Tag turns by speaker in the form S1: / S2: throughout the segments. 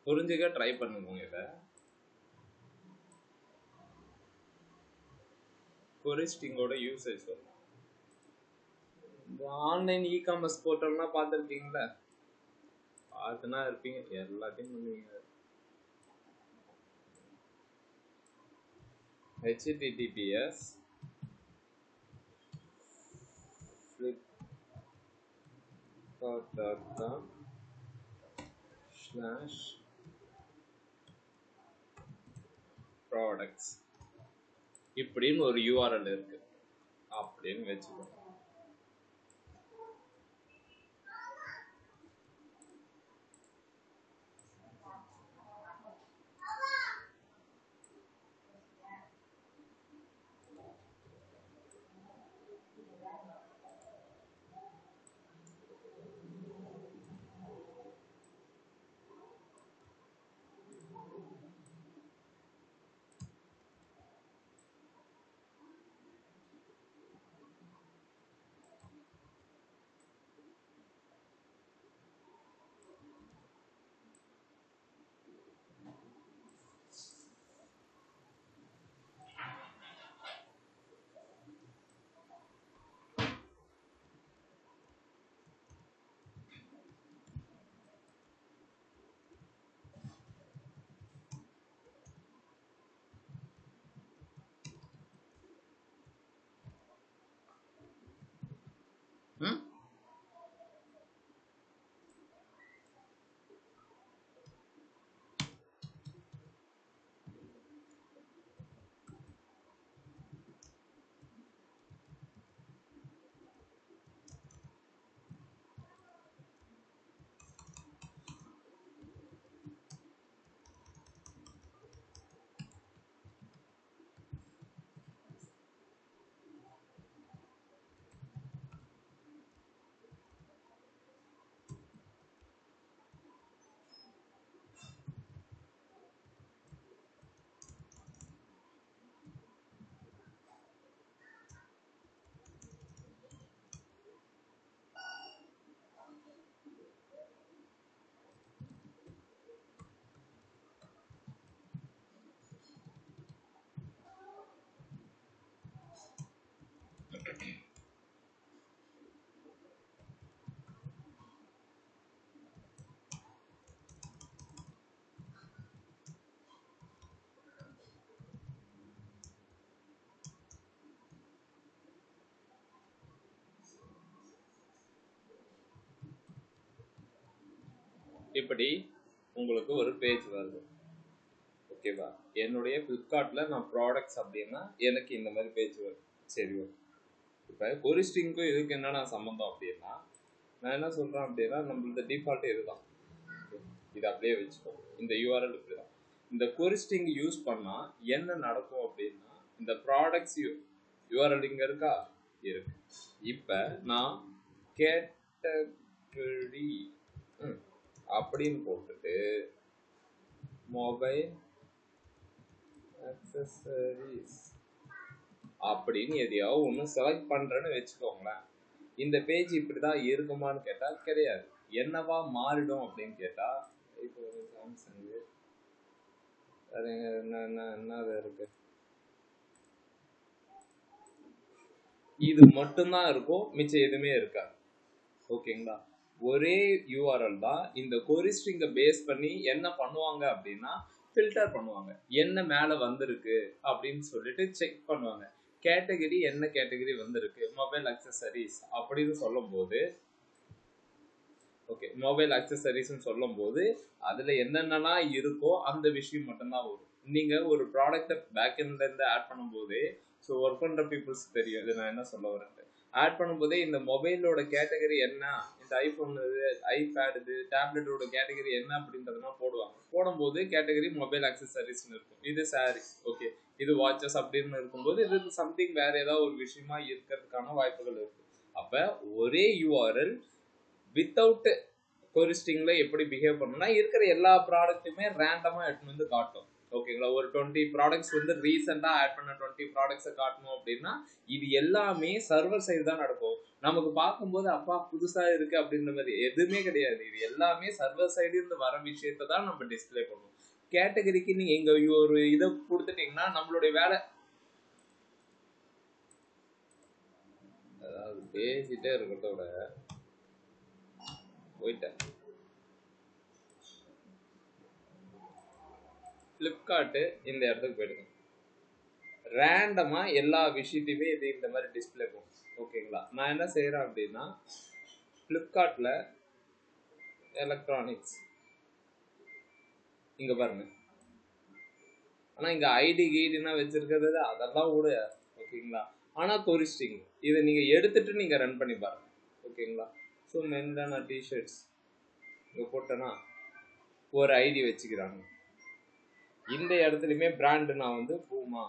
S1: புரிஞ்சுக்க ட்ரை பண்ணுங்க. இதை query stringோட யூசேஜ் வரும். இந்த ஆன்லைன் இ-காமர்ஸ் போர்ட்டல்லாம் பார்த்துருக்கீங்களா? பார்த்துனா இருப்பீங்க, எல்லாத்தையும் பண்ணுவீங்க. https flipkart.com/products இப்படின்னு ஒரு URL இருக்கு அப்படின்னு வச்சுக்கோங்க. இப்படி உங்களுக்கு ஒரு பேஜ் வருது. ஓகேவா? என்னுடைய ஃப்ளிப்கார்ட்ல நான் ப்ராடக்ட்ஸ் அப்படின்னா எனக்கு இந்த மாதிரி பேஜ் வரும். சரி, ஓகே. இப்போ query stringக்கும் இதுக்கு என்னென்ன சம்மந்தம் அப்படின்னா, நான் என்ன சொல்கிறேன் அப்படின்னா, நம்மளது டிஃபால்ட் இதுதான். இது அப்படியே வச்சுக்கோ. இந்த URL இப்படிதான். இந்த query string யூஸ் பண்ணால் என்ன நடக்கும் அப்படின்னா, இந்த ப்ராடக்ட்ஸ் URL இங்கே இருக்கா? இருக்கு. இப்போ நான் கேட்டகரி அப்படின்னு போட்டுட்டு மொபைல் அக்சசரிஸ் அப்படின்னு எதையாவது ஒன்று செலக்ட் பண்ணுறேன்னு வச்சுக்கோங்களேன். இந்த பேஜ் இப்படி தான் இருக்குமான்னு கேட்டால் கிடையாது. என்னவா மாறிடும் அப்படின்னு கேட்டால், இப்போ சாம்சங்கு என்னது இருக்கு, இது மட்டும்தான் இருக்கும், மிச்சம் எதுவுமே இருக்காது. ஓகேங்களா? ஒரே URL தான். இந்த query string பேஸ் பண்ணி என்ன பண்ணுவாங்க அப்படின்னா, ஃபில்டர் பண்ணுவாங்க. என்ன மேலே வந்திருக்கு அப்படின்னு சொல்லிட்டு செக் பண்ணுவாங்க. கேட்டகரி என்ன கேட்டகரி வந்திருக்கு, மொபைல் அக்சசரிஸ் அப்படின்னு சொல்லும் போது, ஓகே, மொபைல் அக்சசரிஸ்ன்னு சொல்லும் போது அதில் என்னென்னலாம் இருக்கோ அந்த விஷயம் மட்டும்தான் வரும். நீங்கள் ஒரு ப்ராடக்டை பேக்எண்ட்லேருந்து ஆட் பண்ணும்போது, ஸோ ஒர்க் பண்ணுற பீப்புள்ஸ் தெரியும் இது நான் என்ன சொல்ல வரேன். ஆட் பண்ணும்போதே இந்த மொபைலோட கேட்டகரி என்ன, இந்த ஐஃபோன் இது, ஐபேட் இது, டேப்லெட்டோட கேட்டகரி என்ன அப்படின்றதெல்லாம் போடுவாங்க. போடும்போது கேட்டகரி மொபைல் அக்சசரிஸ்ன்னு இருக்கும். இது சாரி, ஓகே, இது வாட்சஸ் அப்படின்னு இருக்கும்போது இது சம்திங் வேற ஏதாவது ஒரு விஷயமா இருக்கிறதுக்கான வாய்ப்புகள் இருக்கு. அப்போ ஒரே URL வித்தவுட் query stringல எப்படி பிஹேவ் பண்ணணும்னா, இருக்கிற எல்லா ப்ராடக்ட்டுமே ரேண்டமாக எடுத்துன்னு வந்து காட்டும். ஓகேங்களா. ஒரு 20 ப்ராடக்ட்ஸ் வந்து ரீசெண்டா ஆட் பண்ண 20 ப்ராடக்ட்ஸை காட்டணும் அப்படின்னா இது எல்லாமே சர்வர் சைடு தான் நடக்கும். நமக்கு பார்க்கும்போது அப்பா புதுசா இருக்கு அப்படின்ற மாதிரி எதுவுமே கிடையாது. இது எல்லாமே சர்வர் சைடு இருந்து வர விஷயத்தை தான் நம்ம டிஸ்பிளே பண்ணுவோம். கேட்டகரிக்கு நீங்க இங்க ஒரு இதை கொடுத்துட்டீங்கன்னா நம்மளுடைய வேலை, அதாவது பேசிட்டே இருக்கிறதோட போயிட்டேன். ஃப்ளிப்கார்ட்டு இந்த இடத்துக்கு போயிடுங்க. ரேண்டமா எல்லா விஷயத்தையுமே இது இந்த மாதிரி டிஸ்பிளே போகும். ஓகேங்களா. நான் என்ன செய்யறேன் அப்படின்னா ஃப்ளிப்கார்ட்ல எலக்ட்ரானிக்ஸ் இங்க பாருங்க. ஆனா இங்க ஐடி கீடினா வச்சிருக்கிறது அதெல்லாம் கூட ஓகேங்களா. ஆனா கொரிஸ்டிங் இதை நீங்க எடுத்துட்டு நீங்க ரன் பண்ணி பாருங்க. ஓகேங்களா. ஸோ மென்டான டிஷர்ட்ஸ் இங்க போட்டேன்னா ஒரு ஐடி வச்சுக்கிறாங்க. இந்த இடத்துலையுமே பிராண்டு நான் வந்து பூமா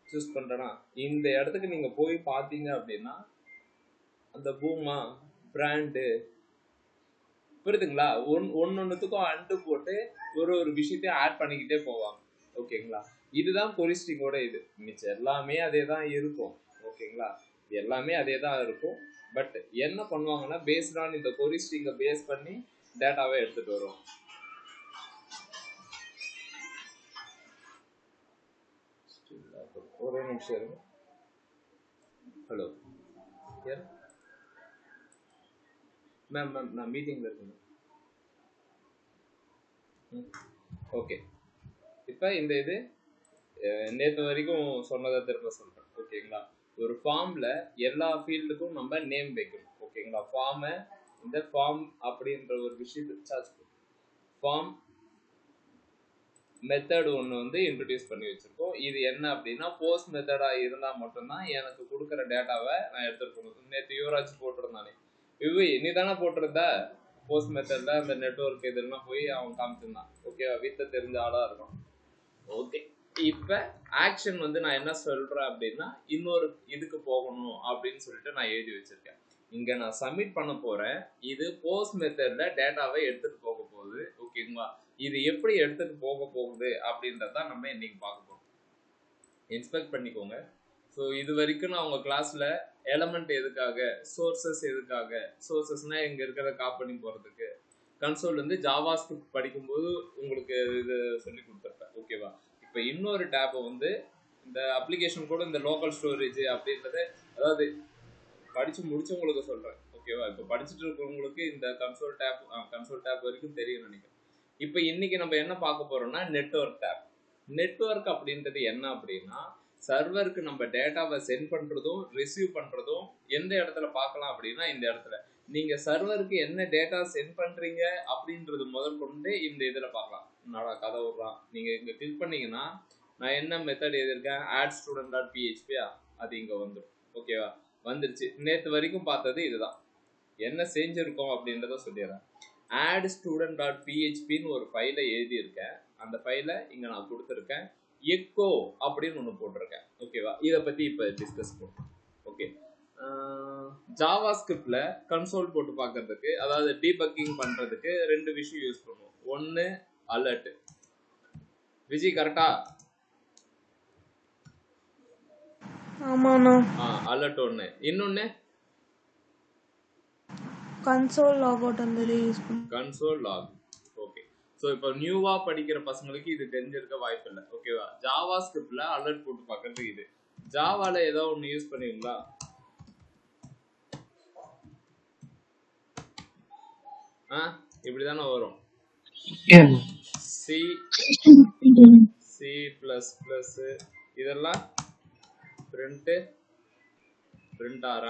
S1: சூஸ் பண்றேன்னா இந்த இடத்துக்கு நீங்க போய் பார்த்தீங்க அப்படின்னா அந்த பூமா பிராண்டு புரியுதுங்களா. ஒன்னொன்னுத்துக்கும் அண்டு போட்டு ஒரு விஷயத்தையும் ஆட் பண்ணிக்கிட்டே போவாங்க. ஓகேங்களா. இதுதான் கொரிஸ்டிங்கோட இது. மிச்சம் எல்லாமே அதே தான் இருக்கும். ஓகேங்களா. இது எல்லாமே அதே தான் இருக்கும். பட் என்ன பண்ணுவாங்கன்னா பேஸ்ட் ஆன் இந்த கொரிஸ்டிங்கை பேஸ் பண்ணி டேட்டாவை எடுத்துட்டு வரும். ஒரே நிமிஷம் இருங்க. ஹலோ யார் மேம்? நான் மீட்டிங்ல இருக்கேன். ஓகே. இப்போ இந்த இது நேற்று வரைக்கும் சொன்னதை திரும்ப சொல்றேன். ஓகேங்களா. ஒரு ஃபார்ம்ல எல்லா ஃபீல்டுக்கும் நம்ம நேம் வைக்கணும். ஓகேங்களா. ஃபார்மை இந்த ஃபார்ம் அப்படின்ற ஒரு விஷயத்தை ஃபார்ம் மெத்தட் ஒன்று வந்து இன்ட்ரடியூஸ் பண்ணி வச்சிருக்கோம். இது என்ன அப்படின்னா போஸ்ட் மெத்தடா இருந்தால் மட்டும்தான் எனக்கு கொடுக்குற டேட்டாவை நான் எடுத்துட்டு போகணும். நேற்று யுவராஜ் போட்டிருந்தானே நீ தானே போட்டிருந்த போஸ்ட் மெத்தட்ல அந்த நெட்வொர்க் இதெல்லாம் போய் அவன் காமிச்சிருந்தான். ஓகேவா. வித்த தெரிஞ்ச ஆளா இருக்கும். ஓகே. இப்ப ஆக்ஷன் வந்து நான் என்ன சொல்றேன் அப்படின்னா இன்னொரு இதுக்கு போகணும் அப்படின்னு சொல்லிட்டு நான் எழுதி வச்சிருக்கேன். இங்க நான் சப்மிட் பண்ண போறேன். இது போஸ்ட் மெத்தட்ல டேட்டாவை எடுத்துட்டு போக போகுது. ஓகேங்களா. இது எப்படி எடுத்துட்டு போக போகுது அப்படின்றதான் நம்ம இன்னைக்கு பார்க்க போறோம். இன்ஸ்பெக்ட் பண்ணிக்கோங்க. ஸோ இது வரைக்கும் நான் உங்க கிளாஸ்ல எலமெண்ட் எதுக்காக, சோர்சஸ் எதுக்காக, சோர்சஸ்னா இங்க இருக்கிறத காப்பி பண்ணி போறதுக்கு, கன்சோல் வந்து ஜாவா ஸ்கிரிப்ட் படிக்கும்போது உங்களுக்கு இது சொல்லி கொடுத்துருப்பேன். ஓகேவா. இப்போ இன்னொரு டேப்பை வந்து இந்த அப்ளிகேஷன் கூட இந்த லோக்கல் ஸ்டோரேஜ் அப்படின்றத அதாவது படிச்சு முடிச்சவங்களுக்கு சொல்றேன். ஓகேவா. இப்போ படிச்சுட்டு இருக்கிறவங்களுக்கு இந்த கன்சோல் டேப் வரைக்கும் தெரியும் நினைக்கிறேன். இப்போ இன்னைக்கு நம்ம என்ன பார்க்க போறோம்னா நெட்வொர்க் டேப். நெட்வொர்க் அப்படின்றது என்ன அப்படின்னா சர்வருக்கு நம்ம டேட்டாவை சென்ட் பண்றதும் ரிசீவ் பண்றதும் எந்த இடத்துல பார்க்கலாம் அப்படின்னா இந்த இடத்துல நீங்க சர்வருக்கு என்ன டேட்டா சென்ட் பண்றீங்க அப்படின்றது முதல் கொண்டு இந்த இதுல பார்க்கலாம். நாடா கதை விடுறான். நீங்க இங்க கிளிக் பண்ணீங்கன்னா நான் என்ன மெத்தட் எழுதியிருக்கேன் ஆட் ஸ்டூடெண்ட் டாட் பிஹெச்பி அது இங்க வந்துடும். ஓகேவா. வந்துருச்சு. நேற்று வரைக்கும் பார்த்தது இதுதான். என்ன செஞ்சிருக்கோம் அப்படின்றத சொல்லிடுறேன். add student.phpன்னு ஒரு ஃபைலை எழுதியிருக்கேன். அந்த ஃபைலை இங்க நான் கொடுத்துருக்கேன். எக்கோ அப்படின்னு ஒன்று போட்டிருக்கேன். ஓகேவா. இதை பத்தி இப்போ டிஸ்கஸ் பண்ணுவோம். ஓகே. ஜாவா ஸ்கிரிப்ட்ல கன்சோல் போட்டு பார்க்கறதுக்கு அதாவது டீபக்கிங் பண்றதுக்கு ரெண்டு விஷயம் யூஸ் பண்ணுவோம். ஒன்னு அலர்ட். விஜய் கரெக்டா?
S2: ஆமாண்ணா.
S1: அலர்ட் ஒன்று. இன்னொன்னு
S2: கன்சோல் லாக் அவுட் அந்த யூஸ் பண்ணுவோம்.
S1: Console lock. ஓகே. ஸோ இப்போ நியூவா படிக்கிற பசங்களுக்கு இது தெரிஞ்சிருக்க வாய்ப்பு இல்லை. ஓகேவா. ஜாவா ஸ்கிரிப்ட்ல அலர்ட் போட்டு பார்க்கறது இது. ஜாவால ஏதோ ஒன்று யூஸ் பண்ணுவீங்களா? இப்படிதானே வரும். சி பிளஸ் பிளஸ் இதெல்லாம் பிரிண்டார்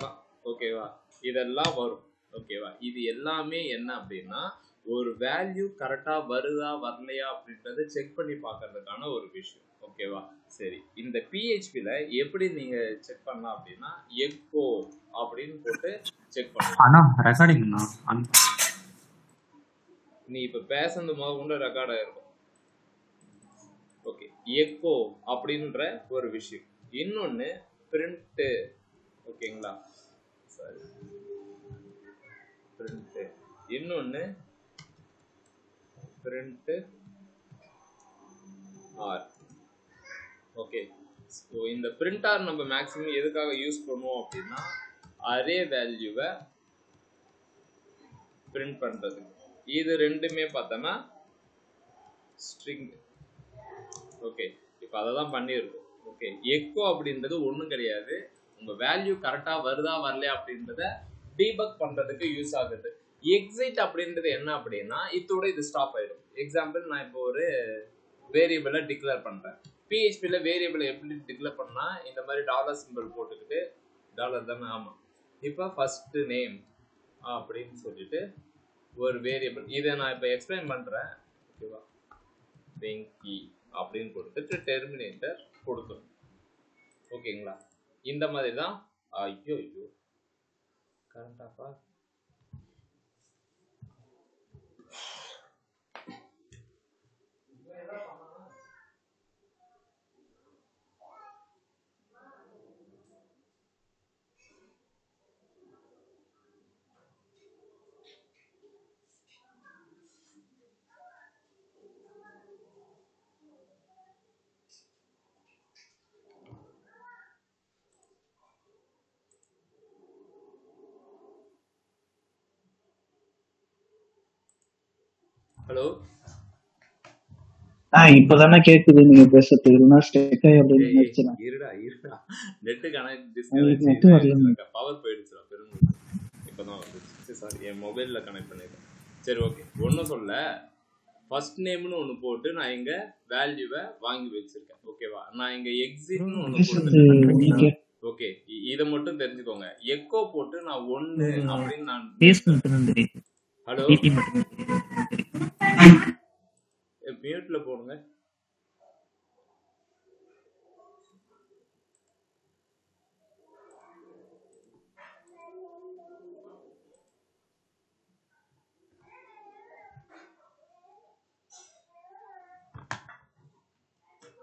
S1: தான். ஓகேவா. இதெல்லாம் வரும். ஓகேவா. இது எல்லாமே என்ன அப்படின்னா ஒரு வேல்யூ கரெக்டா வருதா வரலையா அப்படின்றத செக் பண்ணி பார்க்கறதுக்கான ஒரு விஷயம். ஓகேவா. சரி. இந்த பிஹெச்பில எப்படி நீங்க செக் பண்ணலாம் அப்படின்னா எக்கோ அப்படின்னு போட்டு செக் பண்ணலாம். நீ இப்ப பேசுறது முதல் கொண்டு ரெக்கார்ட் ஆயிருக்கும். ஓகே. எக்கோ அப்படின்ற ஒரு விஷயம். இன்னொன்னு பிரிண்ட். ஓகேங்களா. Sorry print. இன்னொன்னு print r. ஓகே, ஸோ இந்த print r நம்ம மேக்ஸிமம் எதுக்காக யூஸ் பண்ணுவோம் அப்படின்னா அரே வேல்யூவை பிரிண்ட் பண்றதுக்கு. இது ரெண்டுமே பார்த்தோன்னா ஸ்ட்ரிங். ஓகே, இப்போ அதை தான் பண்ணியிருக்கோம். ஓகே, எக்கோ அப்படின்றது ஒன்றும் கிடையாது, உங்கள் வேல்யூ கரெக்டாக வருதா வரலையா அப்படின்றத டீபக் பண்ணுறதுக்கு யூஸ் ஆகுது. எக்ஸிட் அப்படின்றது என்ன அப்படின்னா இதோட இது ஸ்டாப் ஆயிடும். எக்ஸாம்பிள், நான் இப்போ ஒரு வேரியபிளை டிக்ளேர் பண்ணுறேன். பிஹெச்பியில் வேரியபிளை எப்படி டிக்ளேர் பண்ணால் இந்த மாதிரி டாலர் சிம்பிள் போட்டுக்கிட்டு, டாலர் தானே, ஆமாம், இப்போ ஃபர்ஸ்ட் நேம் அப்படின்னு சொல்லிட்டு ஒரு வேரியபிள், இதை நான் இப்போ எக்ஸ்பிளைன் பண்ணுறேன். ஓகேவா, வெங்கி அப்படின்னு கொடுத்துட்டு டெர்மினேட்டர் கொடுக்கணும். ஓகேங்களா, இந்த மாதிரி தான். ஐயோ ஐயோ கரெக்டாப்பா. ஹலோ,
S3: இப்பதானே கேக்குது நீங்க பேசுறது. இல்லைன்னா ஸ்டெக் ஆகி அப்படின்னு நினைச்சேன்.
S1: இருடா நெட் கனெக்ட்
S3: நெட் வரல,
S1: பவர் போயிடுச்சுடா பெருங்கு. இப்பதான் வந்துச்சு, சாரி, என் மொபைல்ல கனெக்ட் பண்ணிருக்கேன். சரி, ஓகே, ஒன்றும் சொல்ல, ஃபர்ஸ்ட் நேம்னு ஒன்று போட்டு நான் இங்க வேல்யூவை வாங்கி வச்சிருக்கேன். ஓகேவா, நான் இங்க எக்ஸிட்னு ஒன்று போட்டு, ஓகே, இதை மட்டும் தெரிஞ்சுக்கோங்க. எக்கோ போட்டு நான் 1 அப்படின்னு நான், ஹலோ, மியூட்ல போடுங்க.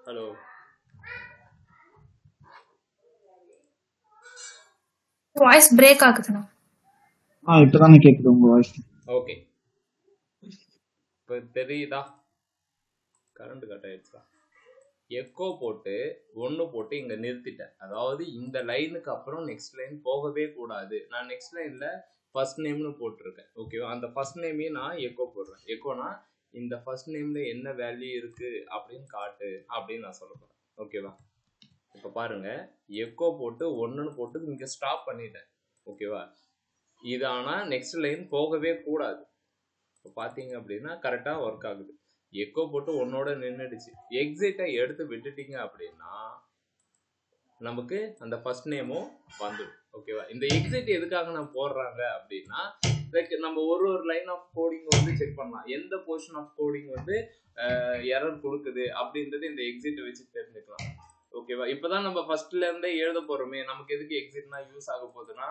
S1: ஹலோ,
S4: வாய்ஸ் பிரேக் ஆகுதுண்ணா.
S3: இப்பதானே கேக்குது உங்க வாய்ஸ்.
S1: ஓகே, இப்போ தெரியுதா? கரண்ட் கட் ஆயிடுச்சா? எக்கோ போட்டு 1 போட்டு இங்க நிறுத்திட்டேன். அதாவது இந்த லைனுக்கு அப்புறம் நெக்ஸ்ட் லைன் போகவே கூடாது. நான் நெக்ஸ்ட் லைன்ல ஃபர்ஸ்ட் நேம்னு போட்டிருக்கேன். ஓகேவா, அந்த ஃபர்ஸ்ட் நேமையும் நான் எக்கோ போடுறேன். எக்கோனா இந்த ஃபர்ஸ்ட் நேம்ல என்ன வேல்யூ இருக்கு அப்படின்னு காட்டு அப்படின்னு நான் சொல்ல போறேன். ஓகேவா, இப்போ பாருங்க, எக்கோ போட்டு 1ன்னு போட்டு இங்க ஸ்டாப் பண்ணிட்டேன். ஓகேவா, இது ஆனா நெக்ஸ்ட் லைன் போகவே கூடாது. இப்போ பார்த்தீங்க அப்படின்னா கரெக்டாக ஒர்க் ஆகுது. எக்கோ போட்டு 1ஓட நின்றுடுச்சு. எக்ஸிட்டை எடுத்து விட்டுட்டீங்க அப்படின்னா நமக்கு அந்த ஃபர்ஸ்ட் நேமும் வந்துடும். ஓகேவா, இந்த எக்ஸிட் எதுக்காக நான் போடுறாங்க அப்படின்னா, லைக் நம்ம ஒரு லைன் ஆஃப் கோடிங் வந்து செக் பண்ணலாம், எந்த போர்ஷன் ஆஃப் கோடிங் வந்து எரர் கொடுக்குது அப்படின்றது இந்த எக்ஸிட்டை வச்சு தெரிஞ்சுக்கலாம். ஓகேவா, இப்போதான் நம்ம ஃபர்ஸ்ட்ல இருந்தே எழுத போறோமே, நமக்கு எதுக்கு எக்ஸிட்னா யூஸ் ஆக போகுதுன்னா,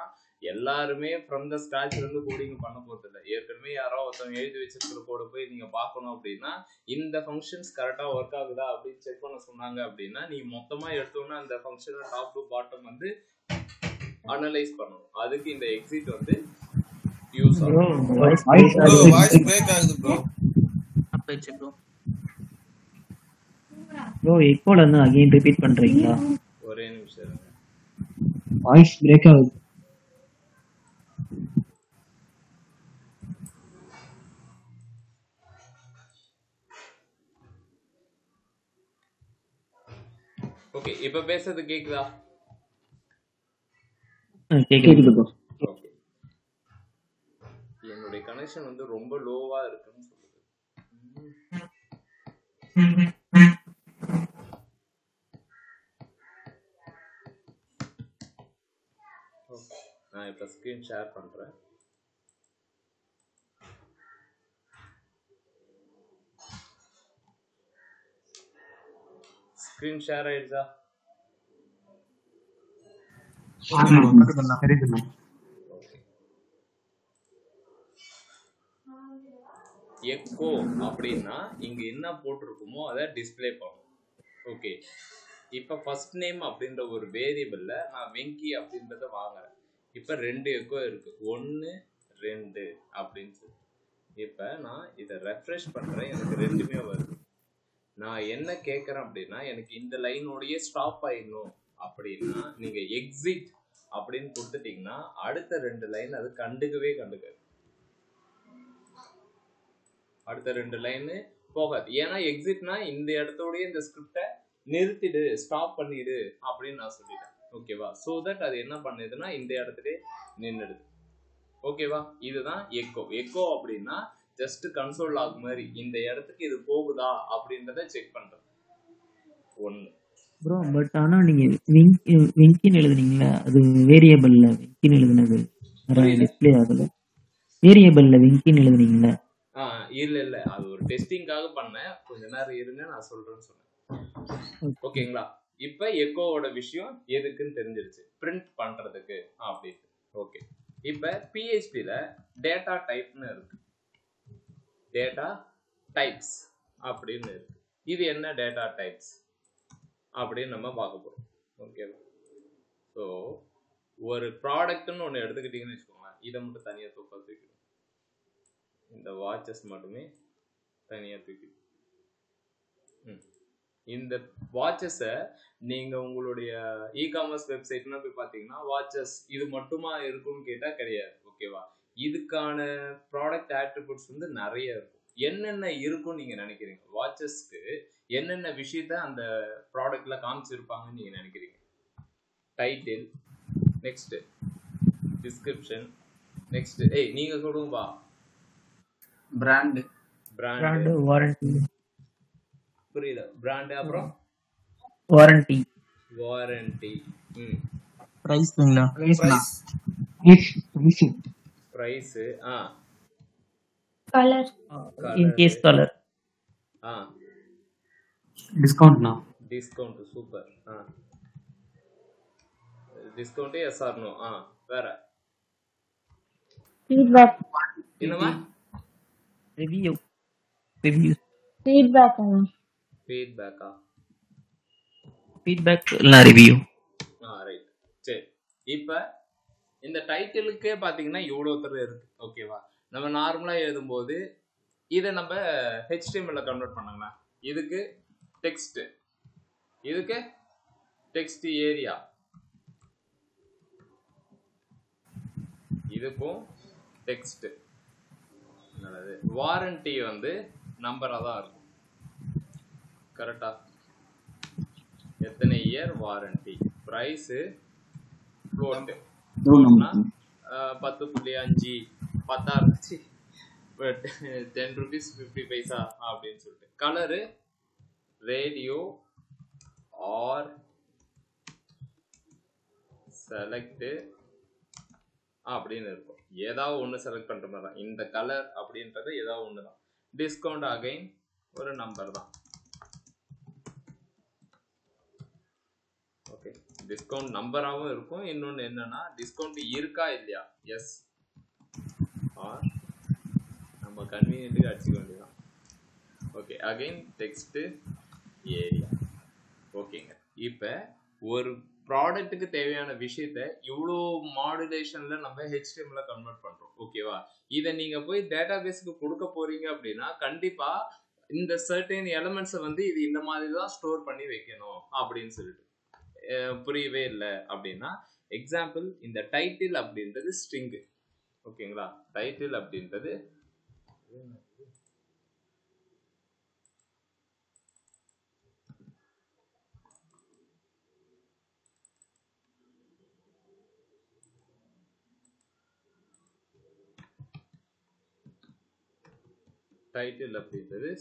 S1: எல்லாருமே ஃப்ரம் த ஸ்க்ராட்ச்ல இருந்து கோடிங் பண்ண போறது இல்லை. ஏற்கனவே யாரோ ஒருத்தவங்க எழுதி வச்சிருக்கிற கோடை போய் நீங்க பார்க்கணும் அப்படின்னா, இந்த ஃபங்க்ஷன்ஸ் கரெக்டா ஒர்க் ஆகுதா அப்படின்னு செக் பண்ண சொன்னாங்க அப்படின்னா, நீ மொத்தமா எடுத்தோன்னா அந்த ஃபங்க்ஷனை டாப் டு பாட்டம் வந்து அனலைஸ் பண்ணணும். அதுக்கு இந்த எக்ஸிட் வந்து யூஸ் ஆகும்.
S5: வாய்ஸ் பிரேக் ஆகுது ப்ரோ.
S6: அப்பேச்சு ப்ரோ. ப்ரோ எக்கோல இருந்து அகைன் ரிப்பீட் பண்றீங்களா?
S1: ஒரே நிமிஷம் இருங்க.
S3: வாய்ஸ் பிரேக் ஆகுது.
S1: ஓகே, இப்ப பேசுறது கேக்குதா?
S3: கேக்குது ப்ரோ.
S1: ஓகே, என்னுடைய கனெக்ஷன் வந்து ரொம்ப லோவா இருக்குன்னு சொல்லுது. நான் இப்ப ஸ்கிரீன் ஷேர் பண்றேன். ஸ்கிரீன் ஷேர் ஆயிடுச்சா? எக்கோ அப்படின்னா இங்க என்ன போட்டிருக்குமோ அதை டிஸ்பிளே பண்ணும். ஓகே, இப்ப ஃபர்ஸ்ட் நேம் அப்படின்ற ஒரு வேரியபிள்ல நான் வெங்கி அப்படின்றத வாங்குறேன். இப்ப 2 எக்கோ இருக்கு, 1 2 அப்படின்னு சொல்லி. இப்போ நான் இதை ரெஃப்ரெஷ் பண்ணுறேன், எனக்கு ரெண்டுமே வருது. நான் என்ன கேட்குறேன் அப்படின்னா, எனக்கு இந்த லைனோடையே ஸ்டாப் ஆயிடணும் அப்படின்னா நீங்கள் எக்ஸிட் அப்படின்னு கொடுத்துட்டீங்கன்னா அடுத்த 2 லைன் அது கண்டுக்காது. அடுத்த 2 லைனு போகாது. ஏன்னா எக்ஸிட்னா இந்த இடத்தோடய இந்த ஸ்கிரிப்டை நிறுத்திடு, ஸ்டாப் பண்ணிடு அப்படின்னு நான் சொல்லிட்டேன். ஓகேவா? ஸோ தட் அது என்ன பண்ணுதுன்னா இந்த இடத்துல நின்றுடுது. ஓகேவா? இதுதான் எக்கோ. எக்கோ அப்படின்னா ஜஸ்ட் கன்சோல் லாக் மாதிரி இந்த இடத்துக்கு இது போகுதா அப்படின்றத செக் பண்றது. ஒன்று
S6: ப்ரோ பட் ஆனால் நீங்கள் விங்கின்னு எழுதுனீங்களா, அது வேரியபிளில் விங்கின்னு எழுதுனது டிஸ்பிளே ஆகலை. வேரியபிளில் விங்கின்னு எழுதுனீங்களா?
S1: இல்ல அது ஒரு டெஸ்டிங்காக பண்ணேன். கொஞ்ச நேரம் இருங்க, நான் சொல்றேன்னு சொன்னேன். ஓகேங்களா? இப்ப எக்கோவோட விஷயம் எதுக்குன்னு தெரிஞ்சிருச்சு, பிரிண்ட் பண்றதுக்கு அப்படின்னு. ஓகே, இப்ப பிஹெச்பில டேட்டா டைப்னு இருக்கு, டேட்டா டைப்ஸ் அப்படின்னு இருக்கு. இது என்ன டேட்டா டைப்ஸ் அப்படின்னு நம்ம பார்க்க போறோம். ஓகேவா? ஸோ ஒரு ப்ராடக்ட்னு ஒன்று எடுத்துக்கிட்டீங்கன்னு வச்சுக்கோங்க, இதை மட்டும் தனியாக தூக்கிடும். இந்த வாட்சஸ் மட்டுமே தனியாக தூக்கிடும். இந்த வாட்சஸை நீங்கள் உங்களுடைய இ-காமர்ஸ் வெப்சைட்லாம் போய் பார்த்தீங்கன்னா வாட்சஸ் இது மட்டுமா இருக்கும்னு கேட்டால் கிடையாது. ஓகேவா? இதுக்கான ப்ராடக்ட் ஆட்ரிபியூட்ஸ் வந்து நிறைய இருக்கும். என்னென்ன இருக்கும்னு நீங்கள் நினைக்கிறீங்க? வாட்சஸ்க்கு என்னென்ன விஷயத்த அந்த ப்ராடக்ட்ல காமிச்சிருப்பாங்கன்னு நீங்கள் நினைக்கிறீங்க? டைட்டில், நெக்ஸ்ட் டிஸ்கிரிப்ஷன், நெக்ஸ்ட் நீங்கள் சொல்லுங்கப்பா.
S7: Brand,
S6: warranty.
S1: புரியல. பிராண்ட், அப்புறம்
S6: வாரண்டி.
S7: பிரைஸ்ங்களா?
S1: Price,
S4: colour,
S6: in case colour,
S7: டிஸ்கவுண்ட்னா?
S1: Discount. Super. Discount, yes or no. வேற
S2: ஃபீட்பேக்,
S1: என்னமா?
S6: ரிவ்யூ,
S1: ஃபீட்பேக்கா?
S6: ஃபீட்பேக் இல்லை ரிவ்யூ.
S1: ரைட். சரி, இப்போ இந்த டைட்டிலுக்கே பார்த்தீங்கன்னா இவ்வளோ தர இருக்கு. ஓகேவா? நம்ம நார்மலாக எழுதும்போது இதை நம்ம HTML கன்வெர்ட் பண்ணாங்கன்னா இதுக்கு டெக்ஸ்ட், இதுக்கு டெக்ஸ்ட் ஏரியா, இதுக்கும் டெக்ஸ்ட். வாரண்டி வந்து நம்பராக தான் இருக்கும். கரெக்டா? எத்தனை year warranty. Price float, 10.5 10 10 rupees 50 paisa அப்படின்னு சொல்லிட்டு. கலரு ரேடியோ ஆர் செலக்ட் அப்படின்னு இருக்கும். ஏதாவது ஒன்று செலக்ட் பண்ணுற மாதிரி தான். இந்த கலர் அப்படின்றது ஏதாவது ஒன்று தான். டிஸ்கவுண்ட் அகைன் ஒரு நம்பர் தான். ஓகே, டிஸ்கவுண்ட் நம்பராகவும் இருக்கும். இன்னொன்று என்னன்னா டிஸ்கவுண்ட் இருக்கா இல்லையா, எஸ் ஆர் நம்ம கன்வீனியன்ட்டுக்கு அடிச்சுக்க வேண்டியதான். Okay, again text area. ஓகேங்க, இப்போ ஒரு ப்ராடக்ட்டுக்கு தேவையான விஷயத்த இவ்வளோ மாடுலேஷனில் நம்ம HTML கன்வெர்ட் பண்ணுறோம். ஓகேவா? இதை நீங்கள் போய் டேட்டா பேஸுக்கு கொடுக்க போகிறீங்க அப்படின்னா கண்டிப்பாக இந்த சர்டைன் எலமெண்ட்ஸை வந்து இது இந்த மாதிரி தான் ஸ்டோர் பண்ணி வைக்கணும் அப்படின்னு சொல்லிட்டு புரியவே இல்லை அப்படின்னா, எக்ஸாம்பிள் இந்த டைட்டில் அப்படின்றது ஸ்ட்ரிங்கு. ஓகேங்களா? டைட்டில் அப்படின்றது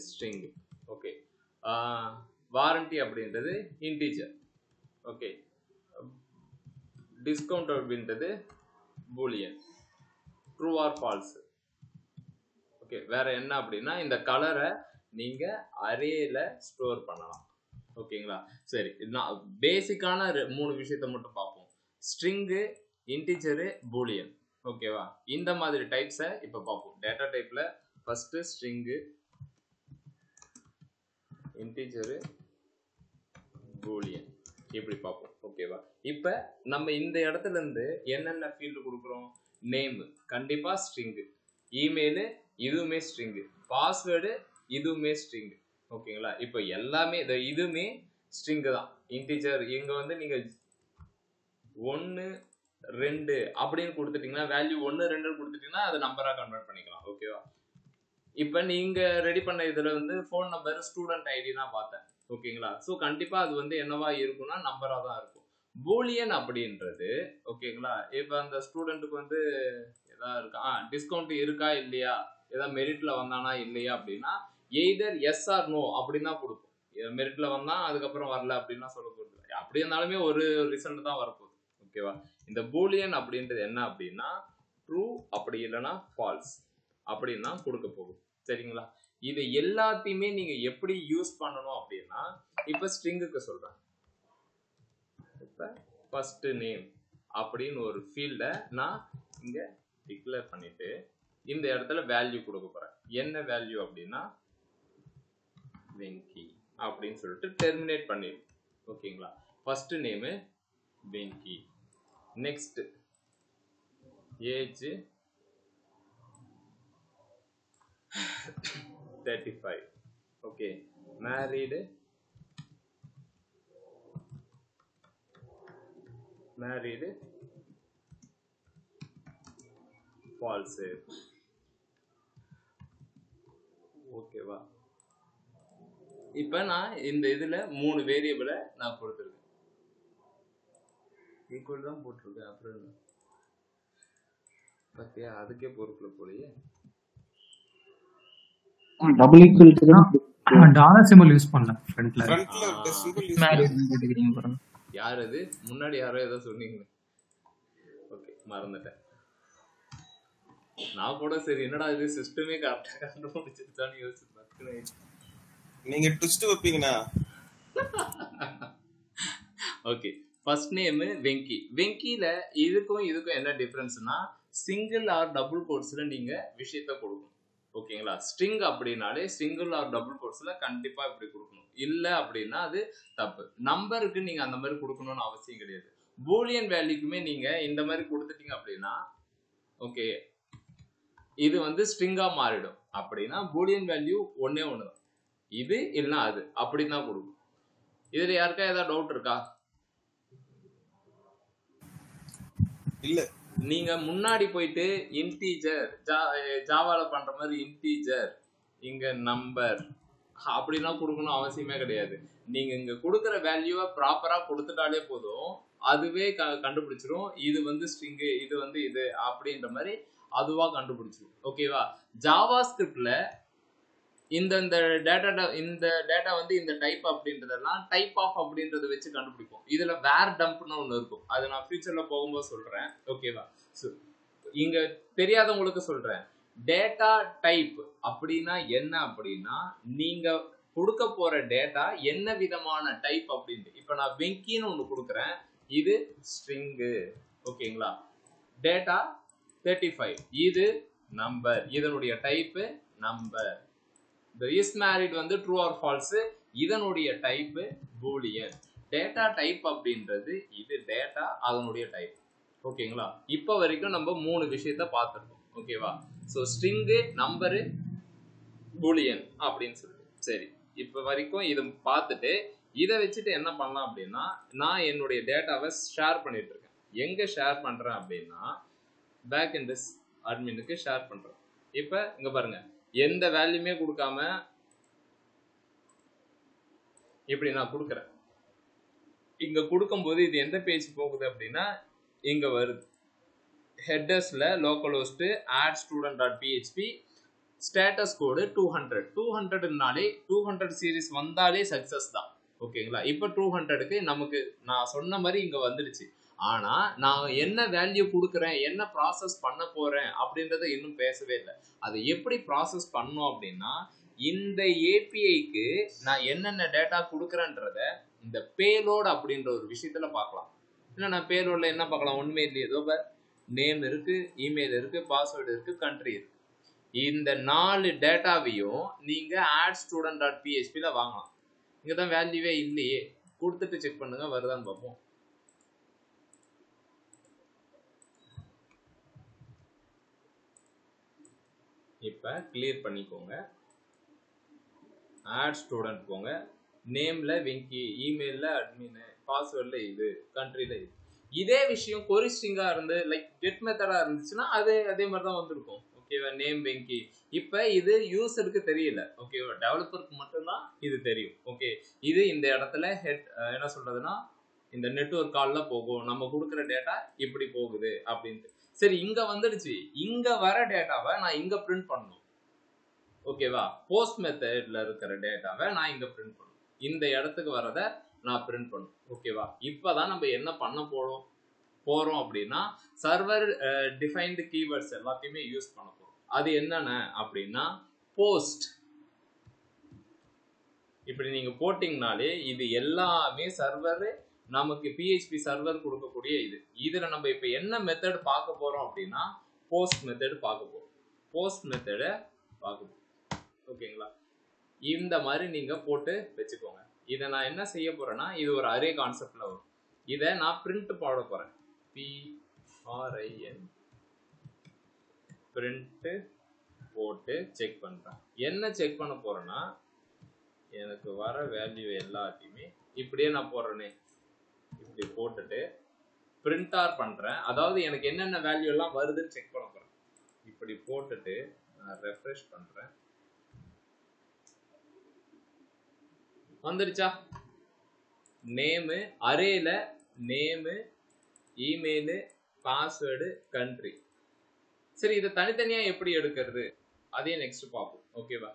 S1: ஸ்ட்ரிங். ஓகே, வாரண்டி அப்படின்றது இன்டிஜர். ஓகே, டிஸ்கவுண்ட் அப்படின்றது Boolean, true or false. Okay, வேற என்ன அப்படின்னா இந்த கலரை நீங்க அரேல ஸ்டோர் பண்ணலாம். ஓகேங்களா? சரி, நான் பேசிக்கான 3 விஷயத்த மட்டும் பார்ப்போம். String, integer, boolean. ஓகேவா? இந்த மாதிரி டைப்ஸை இப்போ பார்ப்போம். டேட்டா டைப்ல ஃபர்ஸ்ட் ஸ்ட்ரிங்கு, இன்டிஜரு, பூலியன் இப்படி பார்ப்போம். ஓகேவா? இப்போ நம்ம இந்த இடத்துல இருந்து என்னென்ன ஃபீல்டு கொடுக்குறோம்? நேம் கண்டிப்பா ஸ்ட்ரிங்கு, இமெயிலு இதுவுமே ஸ்ட்ரிங், பாஸ்வேர்டு இதுவுமே ஸ்ட்ரிங். ஓகேங்களா? இப்போ எல்லாமே இதுவுமே ஸ்ட்ரிங் தான், இன்டிஜர். இங்க வந்து நீங்க 1 2 அப்படின்னு கொடுத்துட்டீங்கன்னா, வேல்யூ 1 2 கொடுத்துட்டீங்கன்னா அது நம்பரா கன்வெர்ட் பண்ணிக்கலாம். ஓகேவா? இப்போ நீங்க ரெடி பண்ண இதுல வந்து ஃபோன் நம்பர் ஸ்டூடெண்ட் ஐடி தான் பார்த்தேன். ஓகேங்களா? ஸோ கண்டிப்பா அது வந்து என்னவா இருக்கும்னா நம்பரா தான் இருக்கும். பூலியன் அப்படின்றது ஓகேங்களா, இப்போ அந்த ஸ்டூடெண்ட்டுக்கு வந்து ஏதாவது இருக்கா, டிஸ்கவுண்ட் இருக்கா இல்லையா, ஏதாவது மெரிட்ல வந்தானா இல்லையா அப்படின்னா எய்தர் எஸ் ஆர் நோ அப்படின்னு தான் கொடுக்கும். மெரிட்ல வந்தா அதுக்கப்புறம் வரல அப்படின்னா சொல்ல போகுது. அப்படி இருந்தாலுமே ஒரு ரிசல்ட் தான் வரப்போகுது. ஓகேவா? இந்த பூலியன் அப்படின்றது என்ன அப்படின்னா ட்ரூ அப்படி இல்லைன்னா ஃபால்ஸ் அப்படின்னா கொடுக்க போகுது. சரிங்களா? இது எல்லாத்தையுமே நீங்க எப்படி யூஸ் பண்ணணும் அப்படின்னா, இப்ப ஸ்ட்ரிங்குக்கு சொல்றேன். இப்ப ஃபர்ஸ்ட் நேம் அப்படின்னு ஒரு ஃபீல்ட நான் இங்க டிக்ளேர் பண்ணிட்டு இந்த இடத்துல வேல்யூ கொடுக்க போறேன். என்ன வேல்யூ அப்படின்னா வெங்கி அப்படின்னு சொல்லிட்டு டெர்மினேட் பண்ணிடு. ஓகேங்களா? First name Venky, next age 35, okay, married false. ஓகேவா? இப்ப நான் இந்த இதுல 3 வேரியபிளை நான் கொடுத்துருக்கேன். ஈக்குவல் தான் போட்டிருக்கேன். அப்புறம் பத்தியா, அதுக்கே பொறுப்புல போலயே.
S3: டபுள் ஈக்குவல் தான்
S7: டாலர் சிம்பிள் யூஸ் பண்ணல ஃப்ரண்ட்ல.
S5: ஃப்ரண்ட்ல ஒரு சிம்பிள் யூஸ்
S7: மேரேஜ் போட்டுக்கிறீங்க பாருங்க.
S1: யார் அது? முன்னாடி யாரோ ஏதோ சொன்னீங்க. ஓகே, மறந்துட்டேன். நான் கூட சரி என்னடா இது சிஸ்டமே கரெக்டா கண்டுபிடிச்சிருச்சான்னு யோசிச்சு
S5: நீங்க ட்விஸ்ட் வைப்பீங்கனா.
S1: Okay, first name Venky. வெங்கில இதுக்கும் என்ன டிஃபரன்ஸ்னா சிங்கிள் ஆர் டபுள் கோட்ஸ்ல நீங்க விஷயத்தை கொடுக்கணும். ஓகேங்களா? ஸ்ட்ரிங் அப்படின்னாலே சிங்கிள் ஆர் டபுள் கோட்ஸ்ல கண்டிப்பா இப்படி கொடுக்கணும். இல்ல அப்படின்னா அது தப்பு. நம்பருக்கு நீங்க அந்த மாதிரி கொடுக்கணும்னு அவசியம் கிடையாது. பூலியன் வேல்யூக்குமே நீங்க இந்த மாதிரி கொடுத்துட்டீங்க அப்படின்னா ஓகே, இது வந்து ஸ்ட்ரிங்கா மாறிடும். அப்படின்னா பூலியன் வேல்யூ ஒன்னே ஒண்ணுதான், இது இல்லைன்னா அது, அப்படின்னு தான் கொடுக்கும். இதுல யாருக்கா ஏதாவது டவுட் இருக்கா?
S5: இல்ல,
S1: நீங்க முன்னாடி போயிட்டு இன்டீஜர் ஜாவால பண்ற மாதிரி இன்டீஜர் இங்க நம்பர் அப்படிலாம் கொடுக்கணும் அவசியமே கிடையாது. நீங்க இங்க கொடுக்குற வேல்யூவை ப்ராப்பரா கொடுத்துட்டாலே போதும், அதுவே கண்டுபிடிச்சிரும் இது வந்து ஸ்ட்ரிங், இது வந்து இது அப்படின்ற மாதிரி அதுவா கண்டுபிடிச்சிரும். ஓகேவா? ஜாவா ஸ்கிரிப்ட்ல இந்த டேட்டா வந்து இந்த டைப் அப்படின்றதெல்லாம் டைப் ஆஃப் அப்படின்றத வச்சு கண்டுபிடிப்போம். இதுல வேர் டம்ப்னு ஒண்ணு இருக்கும், அது நான் ஃபியூச்சர்ல போகும்போது சொல்றேன். ஓகேவா? இங்க தெரியாதவங்களுக்கு சொல்றேன். டேட்டா டைப் அப்படின்னா என்ன அப்படின்னா நீங்க கொடுக்க போற டேட்டா என்ன விதமான டைப் அப்படின்ட்டு. இப்ப நான் வெங்கின்னு ஒண்ணு கொடுக்குறேன், இது ஸ்ட்ரிங்கு. ஓகேங்களா? டேட்டா 35, இது நம்பர், இதனுடைய type number. The is married வந்து ட்ரூ ஆர் ஃபால்ஸ், இதனுடைய டைப் பூலியன். டேட்டா டைப் அப்படின்றது இது டேட்டா, அதனுடைய டைப். ஓகேங்களா? இப்போ வரைக்கும் நம்ம 3 விஷயத்த பார்த்துருக்கோம். ஓகேவா? ஸோ ஸ்ட்ரிங்கு, நம்பரு, பூலியன் அப்படின்னு சொல்லிட்டு. சரி, இப்போ வரைக்கும் இதை பார்த்துட்டு இதை வச்சுட்டு என்ன பண்ணலாம் அப்படின்னா, நான் என்னுடைய டேட்டாவை ஷேர் பண்ணிட்டு இருக்கேன். எங்க ஷேர் பண்றேன் அப்படின்னா பேக் எண்ட் அட்மினுக்கு ஷேர் பண்றேன். இப்போ இங்க பாருங்க, எந்த வேல்யூமே கொடுக்காம இப்படி நான் கொடுக்குறேன். இங்க கொடுக்கும்போது இது எந்த பேஜ் போகுது அப்படின்னா இங்க வருது. ஹெட்டர்ஸ்ல local host add student.php status code 200. 200னாலே 200 சீரிஸ் வந்தாலே சக்சஸ் தான். ஓகேங்களா? இப்போ 200க்கு நமக்கு நான் சொன்ன மாதிரி இங்க வந்துடுச்சு. ஆனா நான் என்ன வேல்யூ கொடுக்குறேன், என்ன ப்ராசஸ் பண்ண போறேன் அப்படின்றத இன்னும் பேசவே இல்லை. அதை எப்படி ப்ராசஸ் பண்ணோம் அப்படின்னா, இந்த ஏபிஐக்கு நான் என்னென்ன டேட்டா கொடுக்குறேன்றத இந்த பேலோட் அப்படின்ற ஒரு விஷயத்துல பார்க்கலாம். இல்லை நான் பேலோட்ல என்ன பார்க்கலாம், ஒண்ணுமே இல்லையே. ஏதோ நேம் இருக்கு, இமெயில் இருக்கு, பாஸ்வேர்டு இருக்கு, கண்ட்ரி இருக்கு. இந்த 4 டேட்டாவையும் நீங்க add student.phpல வாங்கலாம். இங்கதான் வேல்யூவே இல்லையே, கொடுத்துட்டு செக் பண்ணுங்க வருதான்னு பார்ப்போம். இப்போ கிளியர் பண்ணிக்கோங்க. ஆட் ஸ்டூடெண்ட் போங்க. நேம்ல வெங்கி, இமெயில்ல அட்மின், பாஸ்வேர்டில் இது, கண்ட்ரியில் இது. இதே விஷயம் கொரி ஸ்ட்ரிங்கா இருந்து லைக் கெட் மெத்தடா இருந்துச்சுன்னா அதே மாதிரி தான் வந்திருக்கும். ஓகேவா? நேம் வெங்கி. இப்போ இது யூசருக்கு தெரியல. ஓகேவா? டெவலப்பருக்கு மட்டும்தான் இது தெரியும். ஓகே, இது இந்த இடத்துல ஹெட் என்ன சொல்றதுன்னா இந்த நெட்வொர்க் காலில் போகும், நம்ம கொடுக்குற டேட்டா இப்படி போகுது அப்படின்ட்டு. சரி, இங்க வந்துடுச்சு. இங்க வர டேட்டாவை நான் இங்க பிரிண்ட் பண்ணணும். ஓகேவா? போஸ்ட் மெத்தட்ல இருக்கிற டேட்டாவை நான் இங்க பிரிண்ட் பண்ணணும். இந்த இடத்துக்கு வரத நான் பிரிண்ட் பண்ணணும். ஓகேவா? இப்பதான் நம்ம என்ன பண்ண போறோம் அப்படின்னா சர்வர் டிஃபைன்டு கீவேர்ட்ஸ் எல்லாத்தையுமே யூஸ் பண்ண போறோம். அது என்னென்ன அப்படின்னா போஸ்ட். இப்படி நீங்க போட்டீங்கனாலே இது எல்லாமே சர்வர் நமக்கு பிஹெச்பி சர்வர் கொடுக்கக்கூடிய இதுல நம்ம இப்ப என்ன மெத்தட் பார்க்க போறோம் அப்படின்னா போஸ்ட் மெத்தட் பார்க்க போறோம். போஸ்ட் மெத்தடை பார்க்க போறோம். ஓகேங்களா? இந்த மாதிரி நீங்க போட்டு வச்சுக்கோங்க. இதை நான் என்ன செய்ய போறேன்னா இது ஒரு அரே கான்செப்ட்ல வரும். இதை நான் பிரிண்ட் போட போறேன். PRIN பிரிண்ட் போட்டு செக் பண்றேன். என்ன செக் பண்ண போறேன்னா எனக்கு வர வேல்யூ எல்லாத்தையுமே இப்படியே நான் போடுறேனே, இப்படி போட்டுட்டு பிரிண்ட் ஆர் பண்றேன். அதாவது எனக்கு என்னென்ன வேல்யூ எல்லாம் வருதுன்னு செக் பண்ண போறேன். இப்படி போட்டுட்டு நான் ரெஃப்ரெஷ் பண்றேன். வந்துருச்சா? நேமு அரேல நேமு, இமெயிலு, பாஸ்வேர்டு, கண்ட்ரி. சரி, இதை தனித்தனியா எப்படி எடுக்கிறது அதையும் நெக்ஸ்ட் பார்ப்போம். ஓகேவா?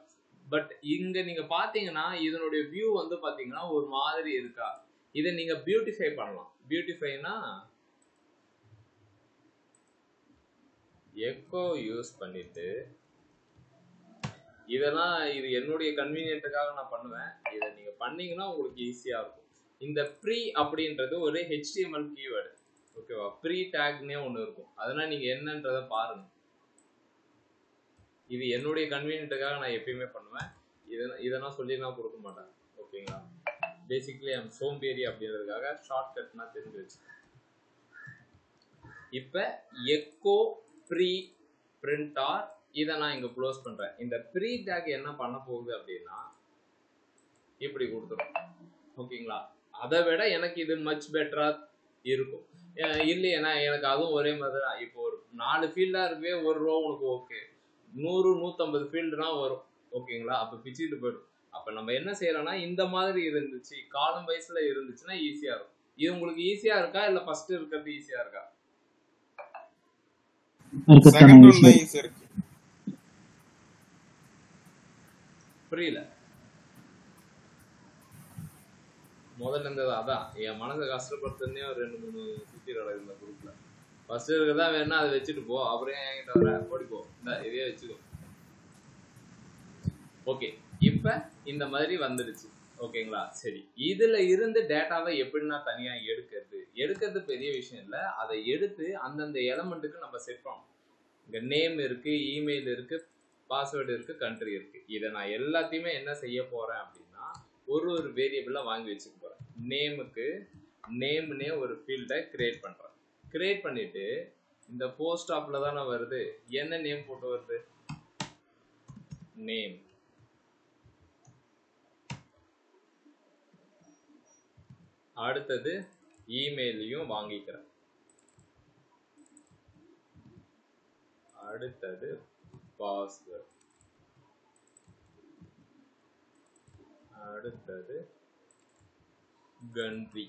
S1: பட் இங்க நீங்க பாத்தீங்கன்னா இதனுடைய வியூ வந்து பாத்தீங்கன்னா ஒரு மாதிரி இருக்கா. இதை நீங்க பியூட்டிஃபை பண்ணலாம். பியூட்டிஃபைனா எக்கோ யூஸ் பண்ணிட்டு இதெல்லாம் இது என்னுடைய கன்வீனியன்ட்டுக்காக நான் பண்ணுவேன். இதை நீங்க பண்ணீங்கன்னா உங்களுக்கு ஈஸியா இருக்கும். இந்த ப்ரீ அப்படின்றது ஒரு HTML கீவேர்டு. ஓகேவா? ப்ரீ டேக்னே ஒன்று இருக்கும். அதெல்லாம் நீங்க என்னன்றதை பாருங்க. இது என்னுடைய கன்வீனியன்ட்டுக்காக நான் எப்பயுமே பண்ணுவேன். இதெல்லாம் சொல்லி நான் கொடுக்க மாட்டேன். ஓகேங்களா? பேசிக்லி ஐம் சோம்பேறி அப்படின்றதுக்காக ஷார்ட்கட் நான் தெரிஞ்சு வச்சேன். இப்போ எக்கோ ப்ரீ பிரிண்ட் ஆர் இதை நான் இங்க க்ளோஸ் பண்றேன். இந்த ப்ரீ டேக் என்ன பண்ண போகுது அப்படின்னா இப்படி கொடுத்துரும். ஓகேங்களா? அதை விட எனக்கு இது மச் பெட்டரா இருக்கும். இல்லையா எனக்கு அதுவும் ஒரே மாதிரி தான். இப்போ ஒரு 4 ஃபீல்டா இருக்கவே ஒரு ரோ உனக்கு ஓகே, 100 150 ஃபீல்டுனா வரும். ஓகேங்களா? அப்ப பிச்சுட்டு போயிடும். அப்ப நம்ம என்ன செய்யறோம்னா இந்த மாதிரி இருந்துச்சு, காலம் வைஸ்ல இருந்துச்சுன்னா ஈஸியா இருக்கும். இது உங்களுக்கு ஈஸியா இருக்கா இல்ல ஃபர்ஸ்ட் இருக்கிறது ஈஸியா இருக்கா?
S5: செகண்ட் ஒன் தான் ஈஸியா இருக்கு.
S1: புரியல. முதல்ல இருந்தது அதான் என் மனசை கஷ்டப்படுத்துன்னே ஒரு 2-3 சுத்தி இந்த குரூப்ல. ஃபர்ஸ்ட் இருக்கிறதா வேணா அதை வச்சுட்டு போ, அப்புறம் என்கிட்ட வர ஓடிப்போ, இந்த இதே வச்சுக்கோ. ஓகே, இப்ப இந்த மாதிரி வந்துடுச்சு. ஓகேங்களா? சரி, இதுல இருந்து டேட்டாவை எப்படின்னா தனியா எடுக்கிறது பெரிய விஷயம் இல்லை. அதை எடுத்து அந்தந்த எலமெண்ட்டுக்கு நம்ம செட் பண்ணணும். இங்க நேம் இருக்கு, இமெயில் இருக்கு, பாஸ்வேர்டு இருக்கு, கண்ட்ரி இருக்கு. இதை நான் எல்லாத்தையுமே என்ன செய்ய போறேன் அப்படின்னா ஒரு வேரியபிளா வாங்கி வச்சுக்க போறேன். நேமுக்கு நேம்னே ஒரு ஃபீல்டை கிரியேட் பண்றேன். கிரியேட் பண்ணிட்டு இந்த போஸ்ட் ஆப்ல தானே வருது, என்ன நேம் போட்டு வருது? நேம். அடுத்தது இமெயிலையும் வாங்கிக்கிறேன். அடுத்தது பாஸ்வேர்ட். அடுத்தது கண்ட்ரி.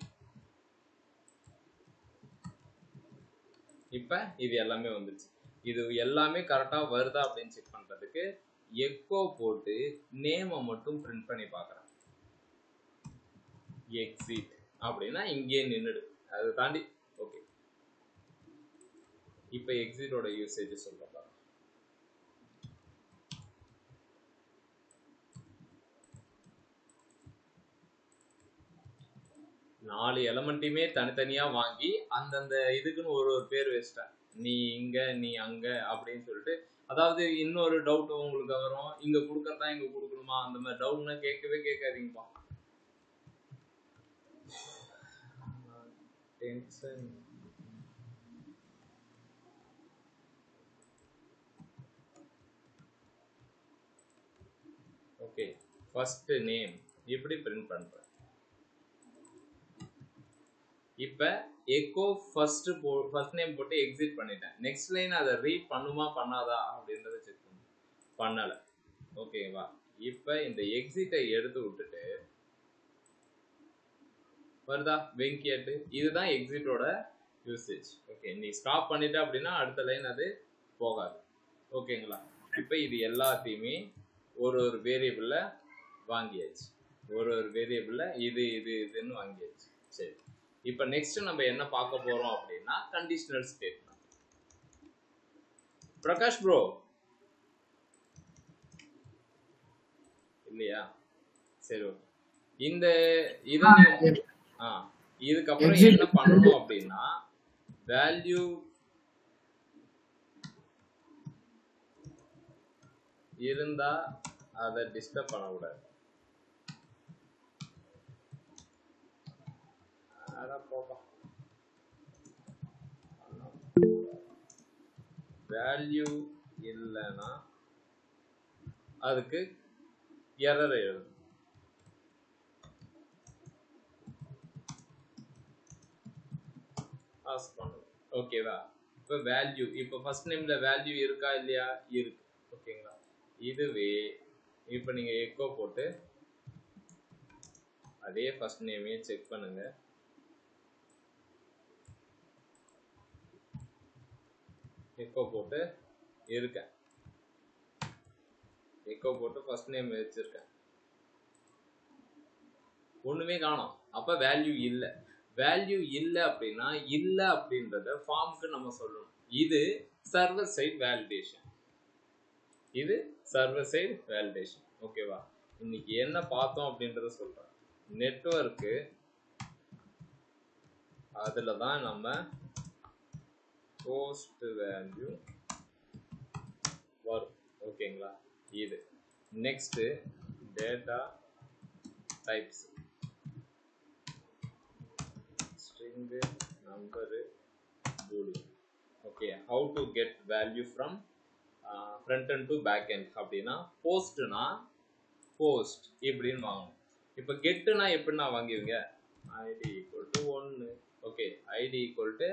S1: இப்ப இது எல்லாமே வந்துச்சு. இது எல்லாமே கரெக்டா வருதா அப்படின்னு செக் பண்றதுக்கு எக்கோ போட்டு நேமை மட்டும் பிரிண்ட் பண்ணி பார்க்கறேன். எக்ஸிட் அப்படின்னா இங்கே நின்னுடு, அதை தாண்டி. ஓகே, இப்ப எக்ஸிட்டோட யூசேஜ் சொல்றேன். 4 எலமெண்ட்டையுமே தனித்தனியா வாங்கி அந்தந்த இதுக்குன்னு ஒரு பேர் வச்சிட்டேன். நீ இங்க, நீ அங்க அப்படின்னு சொல்லிட்டு. அதாவது இன்னொரு டவுட் உங்களுக்கு வரும், இங்க கொடுக்கறதா இங்க கொடுக்கணுமா அந்த மாதிரி டவுட்னா கேட்கவே கேட்காதீங்கப்பா. டென்ஷன். ஓகே, ஃபர்ஸ்ட் நேம் இப்படி பிரிண்ட் பண்றேன். இப்போ எக்கோ ஃபர்ஸ்ட் நேம் போட்டு எக்ஸிட் பண்ணிட்டேன். நெக்ஸ்ட் லைன் அதை ரீட் பண்ணுமா பண்ணாதா அப்படின்றத செக் பண்ணு. பண்ணலை. ஓகேவா? இப்போ இந்த எக்ஸிட்டை எடுத்து விட்டுட்டு வருதா வெங்கியட்டு, இதுதான் எக்ஸிட்டோட யூசேஜ். ஓகே, நீ ஸ்டாப் பண்ணிட்ட அப்படின்னா அடுத்த லைன் அது போகாது. ஓகேங்களா? இப்போ இது எல்லாத்தையுமே ஒரு வேரியபிளில் வாங்கியாச்சு. ஒரு வேரியபிளில் இதுன்னு வாங்கியாச்சு. சரி, இப்போ நெக்ஸ்ட் நம்ம என்ன பார்க்க போறோம் அப்படின்னா கண்டிஷனல் ஸ்டேட்மெண்ட். பிரகாஷ் ப்ரோ இல்லையா? சரி, ஓகே. இந்த இதை இதுக்கப்புறம் என்ன பண்ணணும் அப்படின்னா வேல்யூ இருந்தா அதை டிஸ்டர்ப் பண்ணக்கூடாது. வேல்யூ இல்லைன்னா அதுக்கு எரர் எழுதும். ஓகேவா? இப்போ வேல்யூ, இப்போ ஃபர்ஸ்ட் நேம்ல வேல்யூ இருக்கா இல்லையா? இருக்கு. ஓகேங்களா? இதுவே இப்போ நீங்க எக்கோ போட்டு அதே ஃபர்ஸ்ட் நேமையே செக் பண்ணுங்க. எக்கோ போட்டு இருக்கேன், எக்கோ போட்டு ஃபர்ஸ்ட் நேம் வச்சிருக்கேன், ஒண்ணுமே காணோம். அப்ப வேல்யூ இல்லை. வேல்யூ இல்லை அப்படின்னா இல்லை அப்படின்றத ஃபார்முக்கு நம்ம சொல்லணும். இது சர்வர் சைட் வேலிடேஷன். இது சர்வர் சைட் வேலிடேஷன். ஓகேவா? இன்னைக்கு என்ன பார்த்தோம் அப்படின்றத சொல்றேன். நெட்வொர்க்கு அதுல தான் நம்ம போஸ்ட் வேல்யூ வரும். ஓகேங்களா? இது next data types, string, number, boolean. Okay, how to get value from front end to back end அப்படின்னா போஸ்ட்னா போஸ்ட் இப்படின்னு வாங்கணும். இப்போ கெட்டுனா எப்படின்னா வாங்குவீங்க? ID equal to 1. Okay, ID equal to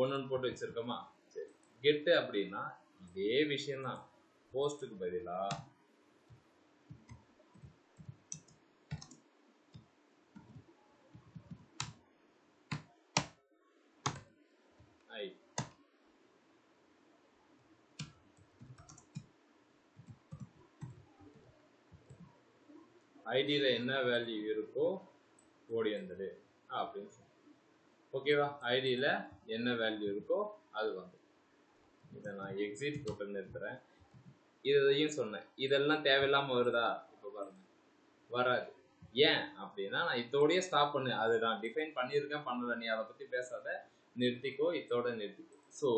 S1: 1 போட்டு வச்சிருக்கோமா? சரி, கெட்டு அப்படின்னா இதே விஷயம் தான். போஸ்ட்டுக்கு பதிலா ஐடியில் என்ன வேல்யூ இருக்கோ ஓடி வந்தது அப்படின்னு சொல்லி. ஓகேவா? ஐடியில் என்ன வேல்யூ இருக்கோ அது வந்து இதை நான் எக்ஸிட் போட்டு நிறுத்துறேன். இதையும் சொன்னேன், இதெல்லாம் தேவையில்லாமல் வருதா? இப்போ பாருங்க, வராது. ஏன் அப்படின்னா நான் இதோடய ஸ்டாப் பண்ணு. அது நான் டிஃபைன் பண்ணியிருக்கேன், பண்ணல, நீ அதை பற்றி பேசாத, நிறுத்திக்கோ, இதோட நிறுத்திக்கோ. ஸோ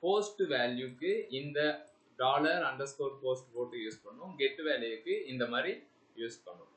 S1: போஸ்ட் வேல்யூக்கு இந்த $_post போட்டு யூஸ் பண்ணும், கெட் வேல்யூக்கு இந்த மாதிரி யூஸ் பண்ணும்.